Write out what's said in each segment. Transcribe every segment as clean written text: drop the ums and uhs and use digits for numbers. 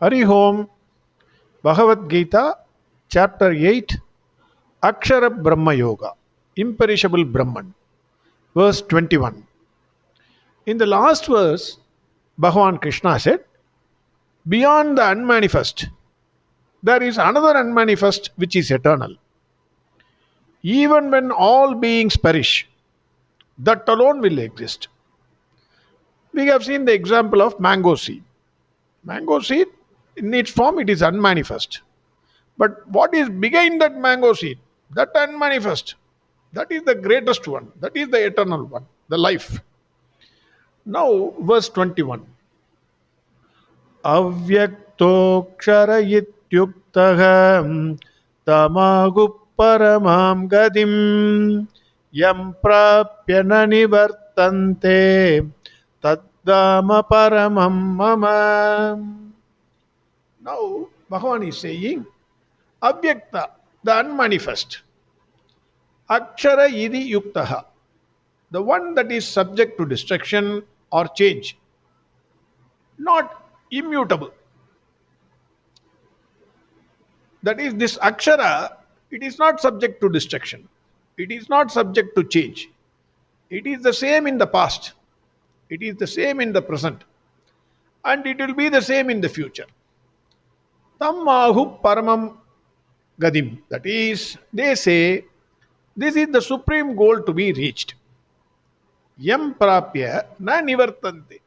Hari Om, Bhagavad Gita, Chapter 8, Akshara Brahma Yoga, Imperishable Brahman, verse 21. In the last verse, Bhagwan Krishna said, beyond the unmanifest, there is another unmanifest which is eternal. Even when all beings perish, that alone will exist. We have seen the example of mango seed. Mango seed, in its form, it is unmanifest. But what is behind that mango seed? That unmanifest. That is the greatest one. That is the eternal one, the life. Now, verse 21. Avyaktoksara ityuktaha tamagu paramam gadim yam prapya na nivartante taddama paramam mama. Now, Bhagavan is saying, Avyakta, the unmanifest. Akshara idi yuktaha, the one that is subject to destruction or change, not immutable. That is, this Akshara, it is not subject to destruction. It is not subject to change. It is the same in the past. It is the same in the present. And it will be the same in the future. Tam mahu paramam gadim. That is, they say, this is the supreme goal to be reached. Yam prapya na nivartante.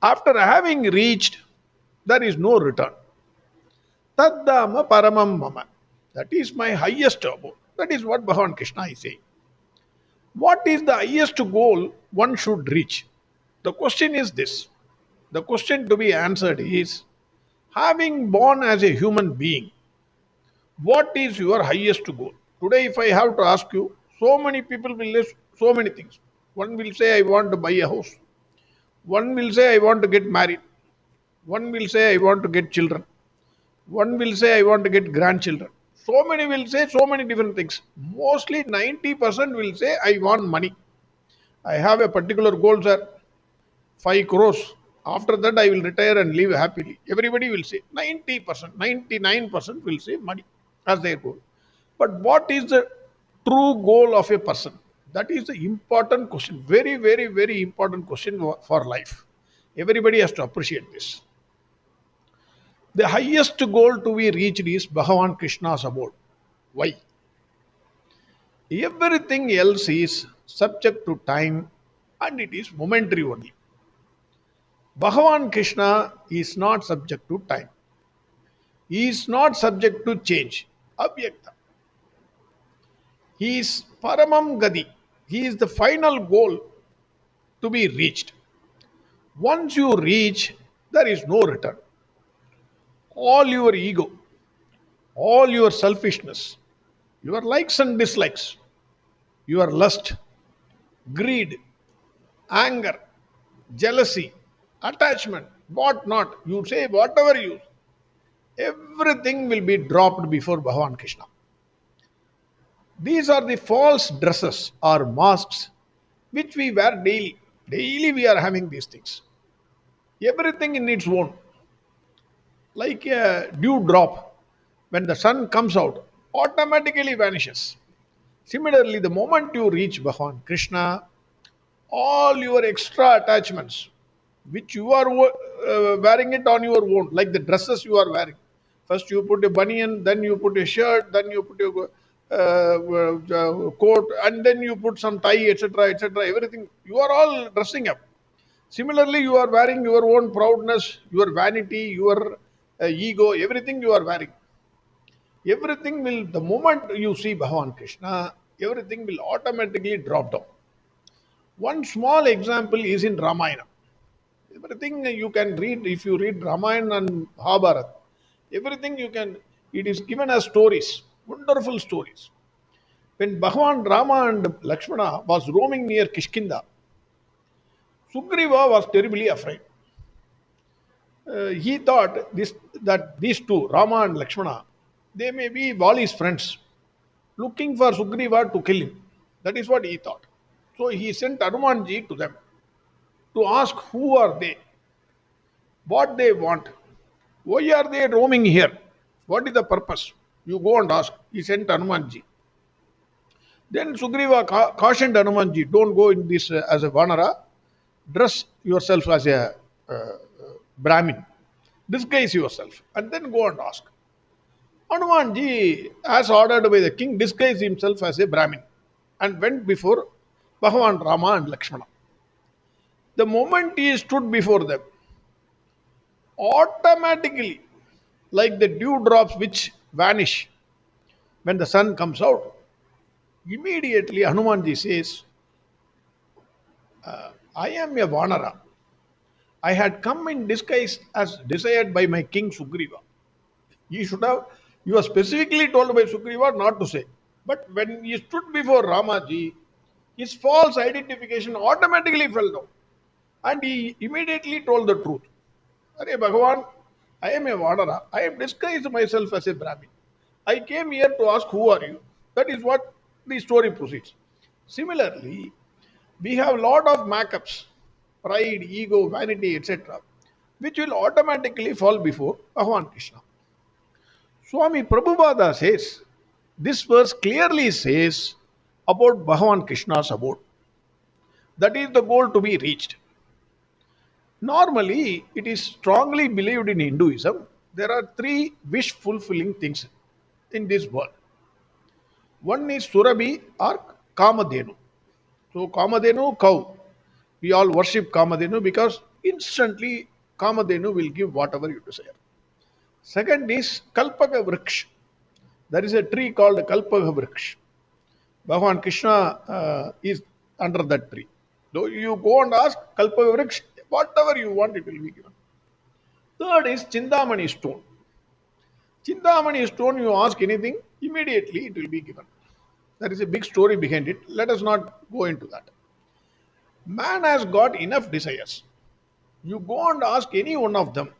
After having reached, there is no return. Taddama paramam mama. That is my highest abode. That is what Bhagwan Krishna is saying. What is the highest goal one should reach? The question is this. The question to be answered is, having born as a human being, what is your highest goal? Today, if I have to ask you, so many people will list so many things. One will say, I want to buy a house. One will say, I want to get married. One will say, I want to get children. One will say, I want to get grandchildren. So many will say so many different things. Mostly 90% will say, I want money. I have a particular goal, sir. 5 crores. After that, I will retire and live happily. Everybody will say 90%, 99% will say money as their goal. But what is the true goal of a person? That is the important question. Very, very, very important question for life. Everybody has to appreciate this. The highest goal to be reached is Bhagwan Krishna's abode. Why? Everything else is subject to time and it is momentary only. Bhagwan Krishna is not subject to time. He is not subject to change. Abhyakta. He is Paramam Gadi. He is the final goal to be reached. Once you reach, there is no return. All your ego, all your selfishness, your likes and dislikes, your lust, greed, anger, jealousy, attachment, what not, you say whatever you, everything will be dropped before Bhagwan Krishna. These are the false dresses or masks which we wear daily. Daily we are having these things. Everything in its own. Like a dew drop, when the sun comes out, automatically vanishes. Similarly, the moment you reach Bhagwan Krishna, all your extra attachments, which you are wearing it on your own, like the dresses you are wearing. First you put a banian, then you put a shirt, then you put a coat, and then you put some tie, etc., etc. Everything, you are all dressing up. Similarly, you are wearing your own proudness, your vanity, your ego, everything you are wearing. Everything will, the moment you see Bhagwan Krishna, everything will automatically drop down. One small example is in Ramayana. Everything you can read, if you read Ramayana and Mahabharata, everything you can, it is given as stories, wonderful stories. When Bhagwan Rama and Lakshmana was roaming near Kishkinda, Sugriva was terribly afraid. He thought that these two, Rama and Lakshmana, they may be Vali's friends, looking for Sugriva to kill him. That is what he thought. So he sent Hanumanji to them to ask who are they, what they want, Why are they roaming here? What is the purpose? You go and ask. He sent Hanumanji. Then Sugriva cautioned Hanumanji, don't go in this as a Vanara. Dress yourself as a Brahmin. Disguise yourself. And then go and ask. Hanumanji, as ordered by the king, disguised himself as a Brahmin and went before Bhagwan Rama and Lakshmana. The moment he stood before them, automatically, like the dewdrops which vanish when the sun comes out, immediately Hanumanji says, I am a Vanara. I had come in disguise as desired by my king Sugriva. He was specifically told by Sugriva not to say. But when he stood before Ramaji, his false identification automatically fell down. And he immediately told the truth. Arey Bhagavan, I am a Vanara. I have disguised myself as a Brahmin. I came here to ask who are you. That is what the story proceeds. Similarly, we have lot of makeups, pride, ego, vanity, etc., which will automatically fall before Bhagwan Krishna. Swami Prabhupada says, this verse clearly says about Bhagwan Krishna's abode. That is the goal to be reached. Normally, it is strongly believed in Hinduism, there are three wish fulfilling things in this world. One is Surabhi or Kamadhenu. So, Kamadhenu, cow. We all worship Kamadhenu because instantly Kamadhenu will give whatever you desire. Second is Kalpaka Vriksh. There is a tree called Kalpaka Vriksh. Bhagwan Krishna is under that tree. Though you go and ask Kalpaka Vriksh, whatever you want, it will be given. Third is Chindamani stone. Chindamani stone, you ask anything, immediately it will be given. There is a big story behind it. Let us not go into that. Man has got enough desires. You go and ask any one of them,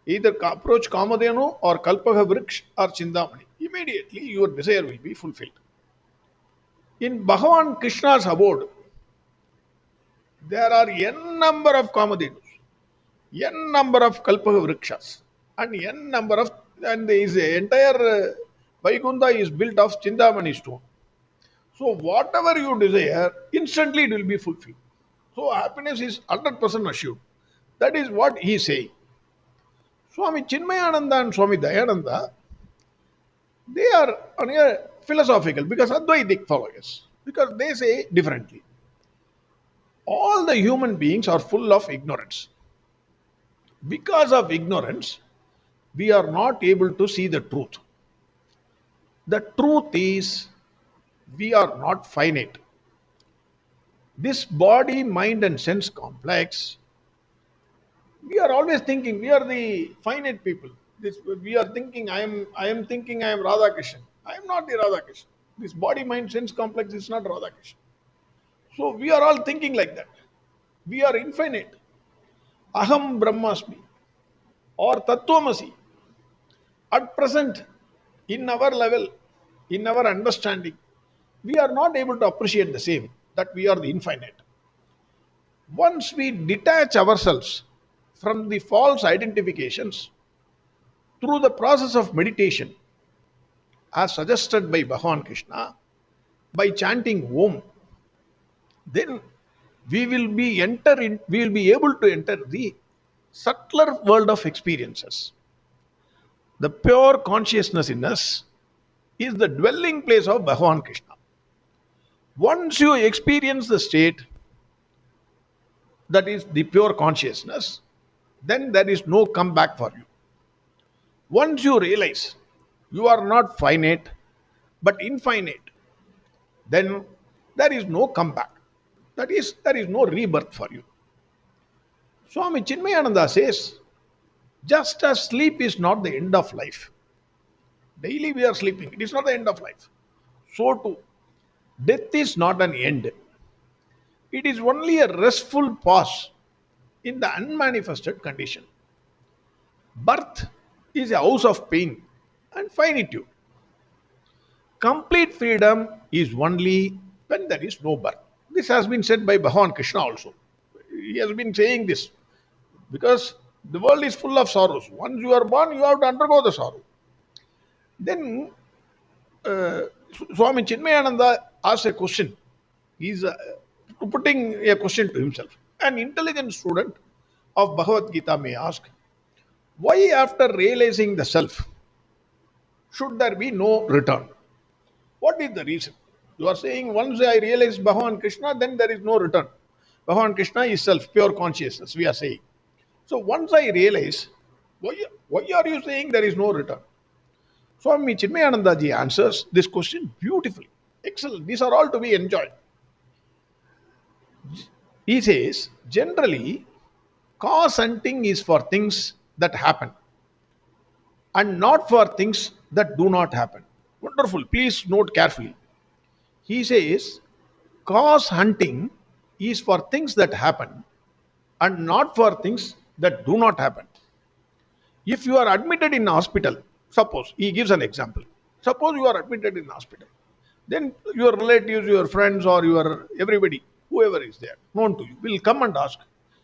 either approach Kamadhenu or Kalpaka Vriksh or Chindamani. Immediately your desire will be fulfilled. In Bhagavan Krishna's abode, there are n number of Kamadhenus, n number of Kalpaka Vrikshas, and n number of, and his entire Vaikunta is built of Chindamani stone. So whatever you desire, instantly it will be fulfilled. So happiness is 100% assured. That is what he is saying. Swami Chinmayananda and Swami Dayananda, they are on a philosophical, because Advaitic followers, because they say differently. All the human beings are full of ignorance. Because of ignorance, we are not able to see the truth. The truth is, we are not finite. This body, mind, and sense complex, we are always thinking we are the finite people. We are thinking I am thinking I am Radha Krishna. I am not the Radha Krishna. This body, mind, sense complex is not Radha Krishna. So we are all thinking like that. We are infinite. Aham Brahmasmi or Tattvamasi. At present, in our level, in our understanding, we are not able to appreciate the same, that we are the infinite. Once we detach ourselves from the false identifications through the process of meditation, as suggested by Bhagwan Krishna, by chanting Om, then we will be able to enter the subtler world of experiences. The pure consciousness in us is the dwelling place of Bhagwan Krishna. Once you experience the state, that is the pure consciousness, then there is no comeback for you. Once you realize you are not finite but infinite, then there is no comeback. That is, there is no rebirth for you. Swami Chinmayananda says, just as sleep is not the end of life, daily we are sleeping, it is not the end of life. So too, death is not an end. It is only a restful pause in the unmanifested condition. Birth is a house of pain and finitude. Complete freedom is only when there is no birth. This has been said by Bhagwan Krishna also. He has been saying this because The world is full of sorrows. Once you are born, you have to undergo the sorrow. Then uh, Swami Chinmayananda asks a question. He's putting a question to himself. An intelligent student of Bhagavad Gita may ask, why after realizing the self should there be no return? What is the reason? You are saying once I realize Bhagwan Krishna, then there is no return. Bhagwan Krishna is self, pure consciousness, we are saying. So once I realize, why are you saying there is no return? Swami Chinmayananda ji answers this question beautifully. Excellent. These are all to be enjoyed. He says, generally, cause hunting is for things that happen and not for things that do not happen. Wonderful. Please note carefully. He says, cause hunting is for things that happen and not for things that do not happen. If you are admitted in hospital, suppose, he gives an example. Suppose you are admitted in hospital. Then your relatives, your friends, or your everybody, whoever is there, known to you, will come and ask,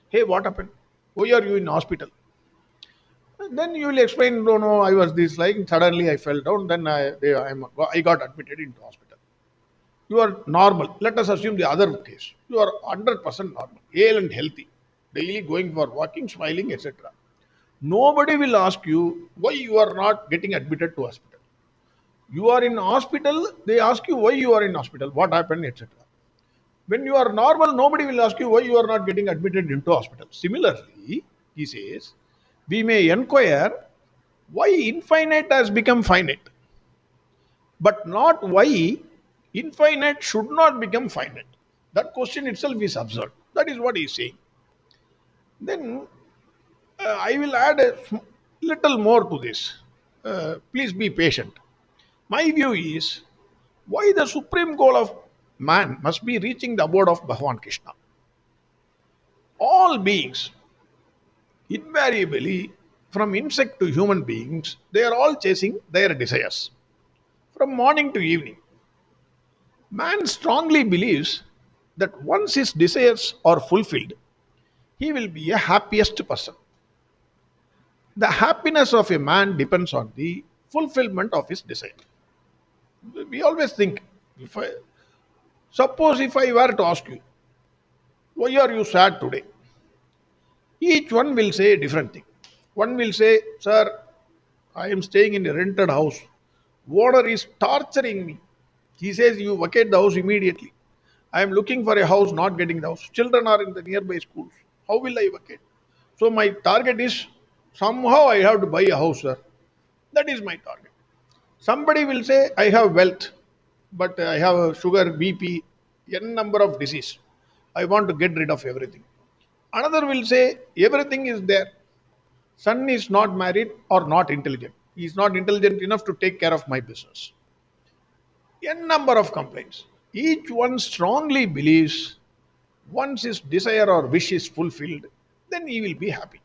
hey, what happened? Why are you in hospital? And then you will explain, no, no, I was this like, suddenly I fell down, then I got admitted into hospital. You are normal. Let us assume the other case. You are 100% normal, hale and healthy, daily going for walking, smiling, etc. Nobody will ask you why you are not getting admitted to hospital. You are in hospital, they ask you why you are in hospital, what happened, etc. When you are normal, nobody will ask you why you are not getting admitted into hospital. Similarly, he says, we may inquire why infinite has become finite, but not why infinite should not become finite. That question itself is absurd. That is what he is saying. Then I will add a little more to this. Please be patient. My view is why the supreme goal of man must be reaching the abode of Bhagwan Krishna. All beings, invariably, from insect to human beings, they are all chasing their desires. From morning to evening, man strongly believes that once his desires are fulfilled, he will be a happiest person. The happiness of a man depends on the fulfillment of his desire. We always think, if I, suppose if I were to ask you, why are you sad today? Each one will say a different thing. One will say, sir, I am staying in a rented house. Owner is torturing me. He says, you vacate the house immediately. I am looking for a house, not getting the house. Children are in the nearby schools. How will I vacate? So my target is somehow I have to buy a house, sir. That is my target. Somebody will say, I have wealth, but I have a sugar, BP, n number of disease. I want to get rid of everything. Another will say, everything is there. Son is not married or not intelligent. He is not intelligent enough to take care of my business. N number of complaints. Each one strongly believes once his desire or wish is fulfilled, then he will be happy.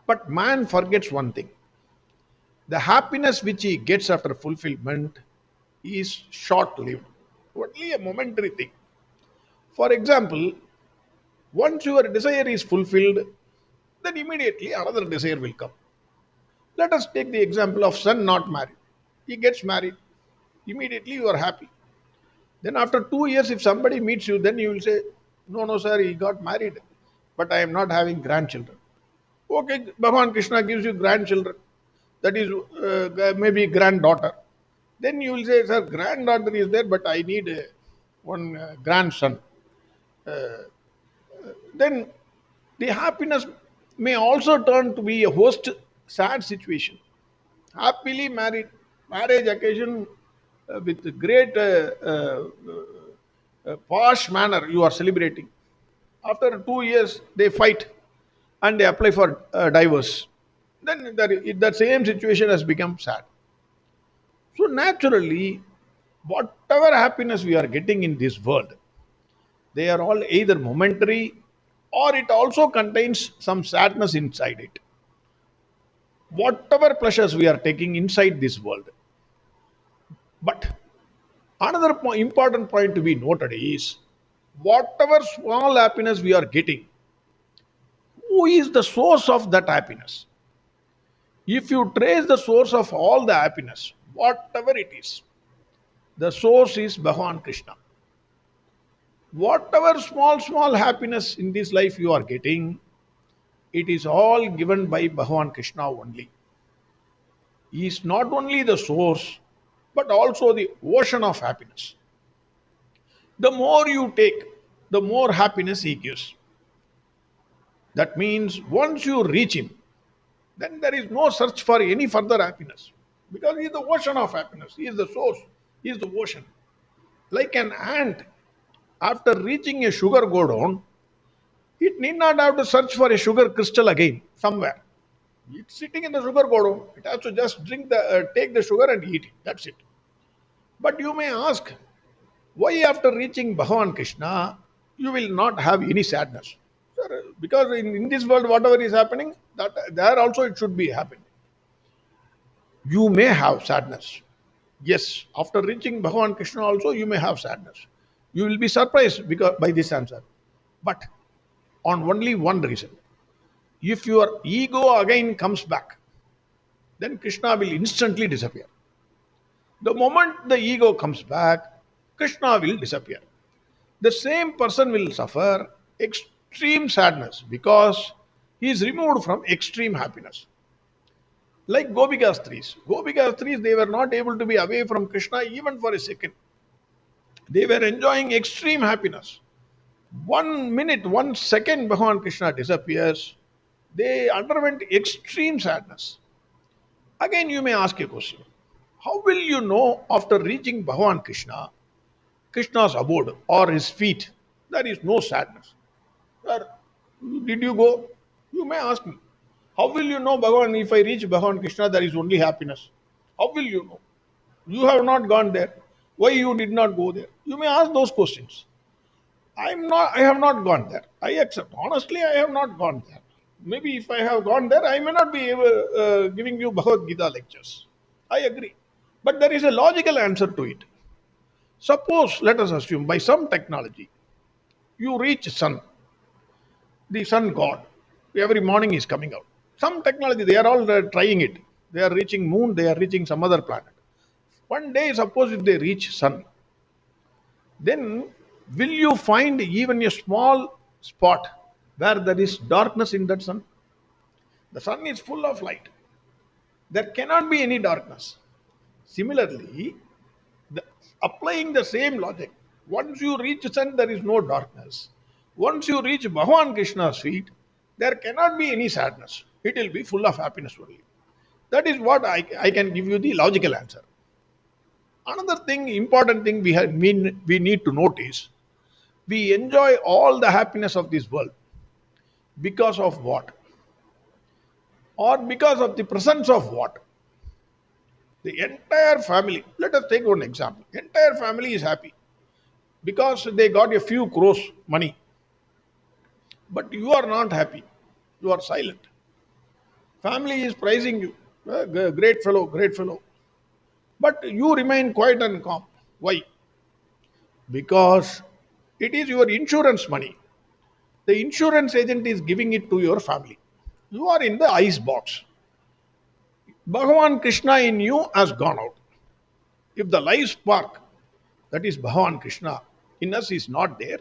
But man forgets one thing. The happiness which he gets after fulfillment is short lived, only a momentary thing. For example, once your desire is fulfilled, then immediately another desire will come. Let us take the example of son not married. He gets married, immediately you are happy. Then after 2 years, if somebody meets you, then you will say, no, no, sir, he got married, but I am not having grandchildren. Okay, Bhagwan Krishna gives you grandchildren. That is maybe granddaughter. Then you will say, sir, granddaughter is there, but I need one grandson. Then the happiness may also turn to be a host sad situation. Happily married, marriage occasion with great posh manner you are celebrating. After 2 years, they fight and they apply for divorce. Then that same situation has become sad. So naturally, whatever happiness we are getting in this world, they are all either momentary or it also contains some sadness inside it. Whatever pleasures we are taking inside this world. But another important point to be noted is whatever small happiness we are getting, Who is the source of that happiness? If you trace the source of all the happiness, whatever it is, the source is Bhagwan Krishna. Whatever small happiness in this life you are getting, it is all given by Bhagwan Krishna only. He is not only the source, but also the ocean of happiness. The more you take, the more happiness he gives. That means once you reach him, then there is no search for any further happiness. Because he is the ocean of happiness. He is the source. He is the ocean. Like an ant, after reaching a sugar go down, it need not have to search for a sugar crystal again somewhere. It's sitting in the sugar go down. It has to just take the sugar and eat it. That's it. But you may ask, why after reaching Bhagavan Krishna, you will not have any sadness? Sir, because in this world, whatever is happening, that there also it should be happening. You may have sadness. Yes, after reaching Bhagavan Krishna also, you may have sadness. You will be surprised by this answer. But on only one reason. If your ego again comes back, then Krishna will instantly disappear. The moment the ego comes back, Krishna will disappear. The same person will suffer extreme sadness because he is removed from extreme happiness. Like Gopikastris. Gopikastris, they were not able to be away from Krishna even for a second. They were enjoying extreme happiness. 1 minute, 1 second, Bhagavan Krishna disappears. They underwent extreme sadness. Again, you may ask a question. How will you know after reaching Bhagavan Krishna, Krishna's abode or his feet, there is no sadness? Sir, did you go? You may ask me. How will you know, Bhagavan, if I reach Bhagavan Krishna, there is only happiness? How will you know? You have not gone there. Why you did not go there? You may ask those questions. I have not gone there. I accept. Honestly, I have not gone there. Maybe if I have gone there, I may not be able, giving you Bhagavad Gita lectures. I agree. But there is a logical answer to it. Suppose, let us assume, by some technology, you reach sun, the sun god. Every morning is coming out. Some technology, they are all trying it. They are reaching moon, they are reaching some other planet. One day, suppose if they reach sun, then will you find even a small spot where there is darkness in that sun? The sun is full of light. There cannot be any darkness. Similarly, applying the same logic, once you reach sun, there is no darkness. Once you reach Bhagavan Krishna's feet, there cannot be any sadness. It will be full of happiness only. That is what I can give you the logical answer. Another thing, important thing we need to notice, we enjoy all the happiness of this world. Because of what? Or because of the presence of what? The entire family, let us take one example. Entire family is happy because they got a few crores money. But you are not happy. You are silent. Family is praising you. Great fellow, great fellow. But you remain quiet and calm. Why? Because it is your insurance money. The insurance agent is giving it to your family. You are in the ice box. Bhagavan Krishna in you has gone out. If the life spark, that is Bhagavan Krishna, in us is not there,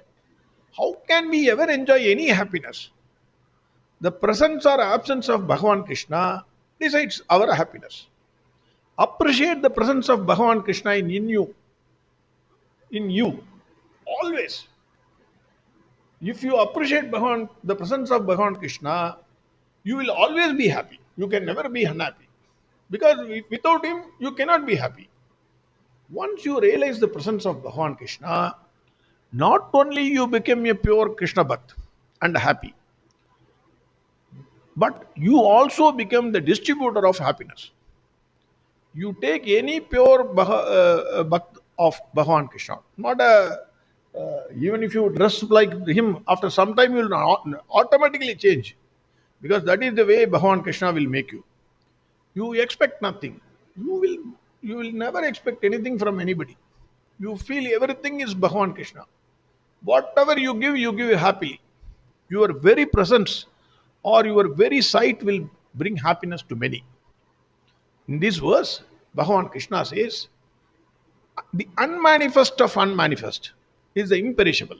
how can we ever enjoy any happiness? The presence or absence of Bhagavan Krishna decides our happiness. Appreciate the presence of Bhagavan Krishna in you. In you. Always. If you appreciate the presence of Bhagavan Krishna, you will always be happy. You can never be unhappy. Because without him, you cannot be happy. Once you realize the presence of Bhagavan Krishna, not only you become a pure Krishna Bhakt and happy, but you also become the distributor of happiness. You take any pure Bhakt of Bhagavan Krishna, not even if you dress like him, after some time you will automatically change. Because that is the way Bhagavan Krishna will make you. You expect nothing. You will never expect anything from anybody. You feel everything is Bhagavan Krishna. Whatever you give happily. Your very presence or your very sight will bring happiness to many. In this verse, Bhagwan Krishna says, the unmanifest of unmanifest is the imperishable.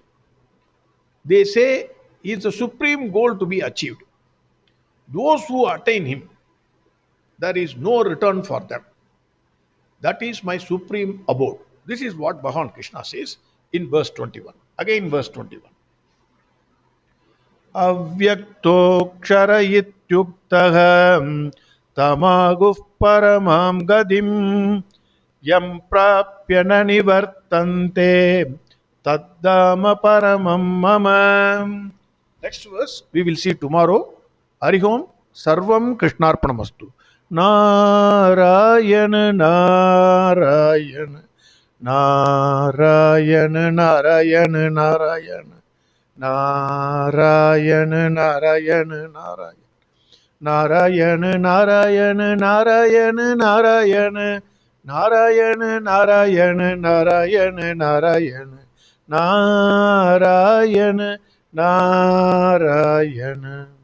They say is the supreme goal to be achieved. Those who attain him, there is no return for them. That is my supreme abode. This is what Bhagwan Krishna says in verse 21. Again, verse 21. Avyaktoksara ityuktah tamaguh paramam gadim yam prapya na nivartante taddama paramam mama. Next verse we will see tomorrow. Harihom Sarvam Krishnarpanamastu. Narayana Narayana Narayana Narayana Narayana Narayana Narayana Narayana Narayana Narayana Narayana Narayana Narayana Narayana Narayana Narayana Narayana.